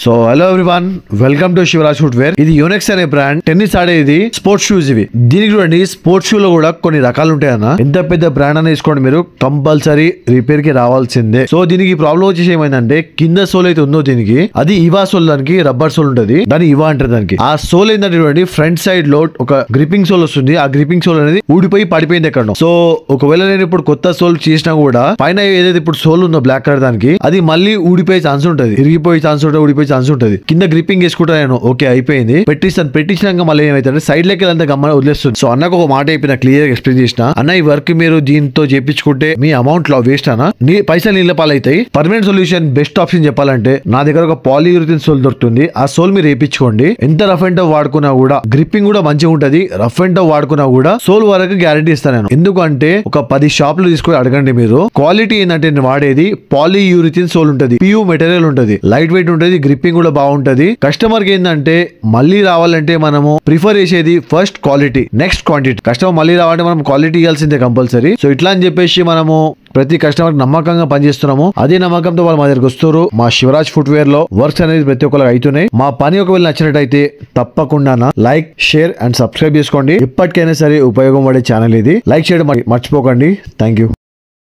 So hello everyone, welcome to Shivraj footwear. ఇది Yonex అనే brand. Tennis ఆడేది స్పోర్ట్స్ షూస్ ఇవి. దీనికి చూడండి, స్పోర్ట్స్ షూ లో కూడా కొన్ని రకాలు ఉంటాయన్న. ఎంత పెద్ద బ్రాండ్ అని తీసుకోండి, మీరు కంపల్సరీ రిపేర్ కి రావాల్సిందే. సో దీనికి ప్రాబ్లం వచ్చేసి ఏమైందంటే, కింద సోల్ అయితే ఉందో దీనికి, అది ఇవా సోల్, దానికి రబ్బర్ సోల్ ఉంటది, దాని ఇవా అంటారు దానికి. ఆ సోల్ ఏంటంటే చూడండి, ఫ్రంట్ సైడ్ లో ఒక గ్రిపింగ్ సోల్ వస్తుంది. ఆ గ్రిపింగ్ సోల్ అనేది ఊడిపోయి పడిపోయింది ఎక్కడ. సో ఒకవేళ నేను ఇప్పుడు కొత్త సోల్ చేసినా కూడా పైన ఏదైతే ఇప్పుడు సోల్ ఉందో బ్లాక్ కలర్, దానికి అది మళ్ళీ ఊడిపోయే ఛాన్స్ ఉంటది, ఇరిగిపోయే ఛాన్స్ ఉంటుంది, ఊడిపోయే ఛాన్స్ ఉంటుంది. కింద గ్రిపింగ్ వేసుకుంటా నేను, ఓకే అయిపోయింది, పెట్టించినాక మళ్ళీ ఏమైతే సైడ్ లెక్క అంతా గమ్మని వదిలేస్తుంది. సో అన్నకు ఒక మాట అయిపోయినా, క్లియర్ ఎక్స్ప్లెయిన్ చేసిన, అన్న ఈ వర్క్ మీరు దీంతో చేయించుకుంటే మీ అమౌంట్ లో వేస్ట్ అన్న, పైసలు నీళ్ళ పాలైతాయి. పర్మనెంట్ సొల్యూషన్ బెస్ట్ ఆప్షన్ చెప్పాలంటే నా దగ్గర ఒక పాలీయూరిథిన్ సోల్ దొరుకుతుంది. ఆ సోల్ మీరు వేయించుకోండి. ఎంత రఫ్ అండ్ టఫ్ వాడుకున్నా కూడా గ్రిప్పింగ్ కూడా మంచిగా ఉంటది. రఫ్ అండ్ టఫ్ వాడుకున్నా కూడా సోల్ వరకు గ్యారంటీ ఇస్తాను నేను. ఎందుకంటే ఒక 10 షాపులు తీసుకొని అడగండి మీరు. క్వాలిటీ ఏంటంటే నేను వాడేది పాలీయూరిథిన్ సోల్ ఉంటది, పియూ మెటీరియల్ ఉంటది, లైట్ వెయిట్ ఉంటది, గ్రిప్పింగ్ కూడా బాగుంటది. కస్టమర్ కి ఏంటంటే మళ్ళీ రావాలంటే మనము ప్రిఫర్ చేసేది first quality, next quantity. Customer మళ్ళీ రావాలంటే మనం క్వాలిటీ ఇవ్వాల్సిందే కంపల్సరీ. సో ఇట్లా అని చెప్పేసి మనము ప్రతి కస్టమర్ నమ్మకంగా పనిచేస్తున్నాము. అదే నమ్మకంతో వాళ్ళు మా దగ్గరకు వస్తారు. మా శివరాజ్ ఫుట్వేర్ లో వర్క్స్ అనేది ప్రతి ఒక్కరికి అవుతున్నాయి. మా పని ఒకవేళ నచ్చినట్టయితే తప్పకుండా లైక్, షేర్ అండ్ సబ్స్క్రైబ్ చేసుకోండి. ఇప్పటికైనా సరే ఉపయోగం పడే ఛానల్ ఇది. లైక్ చేయడం మర్చిపోకండి. Thank you.